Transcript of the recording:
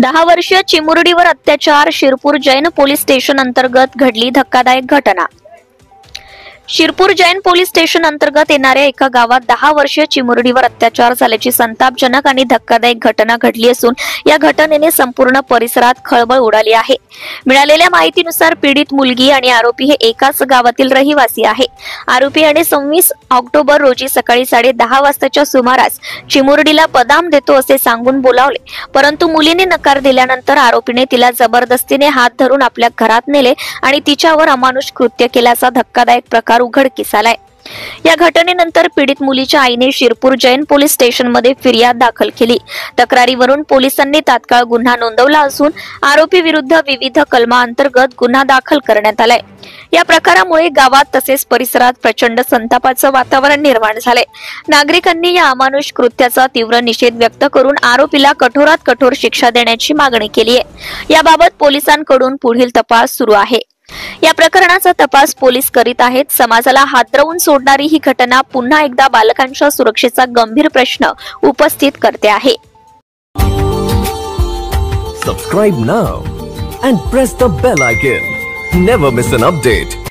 10 वर्षीय चिमुरडीवर अत्याचार. Shirpur Jain police station अंतर्गत घडली धक्कादायक घटना. शिरपूर जैन पोलीस स्टेशन अंतर्गत येणाऱ्या एका गावात 10 वर्षीय चिमुरडीवर अत्याचार झाल्याची संतापजनक आणि धक्कादायक घटना घडली असून या घटनेने संपूर्ण परिसरात खळबळ उडाली आहे. मिळालेल्या माहितीनुसार पीडित मुलगी आणि आरोपी हे एकाच गावातील रहिवासी आहे. आरोपी याने 26 ऑक्टोबर रोजी सकाळी 10:30 वाजताच्या सुमारास चिमुरडीला बदाम देतो असे सांगून बोलावले, परंतु मुलीने नकार दिल्यानंतर आरोपीने तिला जबरदस्तीने हात धरून आपल्या घरात नेले आणि तिच्यावर अमानुष कृत्य केल्याचा धक्कादायक प्रकार उघडकीस आलाय. या घटनेनंतर पीडित मुलीच्या आईने शिरपूर जैन पोलीस स्टेशनमध्ये फिर्याद दाखल केली. तक्रारीवरून पोलिसांनी तात्काळ गुन्हा नोंदवला असून आरोपी विरुद्ध विविध कलमांतर्गत गुन्हा दाखल करण्यात आलाय. या प्रकारामुळे गावात तसेच परिसरात प्रचंड संतापाचं वातावरण निर्माण झालंय. नागरिकांनी या अमानुष कृत्याचा तीव्र निषेध व्यक्त करून आरोपीला कठोरात कठोर शिक्षा देण्याची मागणी केली आहे. याबाबत पोलिसांकडून पुढील तपास सुरू आहे. या प्रकरणाचा तपास पोलीस करीत आहेत. समाजाला हादरवून सोडणारी ही घटना पुन्हा एकदा बालकांच्या सुरक्षेचा गंभीर प्रश्न उपस्थित करते आहे. Subscribe now and press the bell icon. Never miss an update.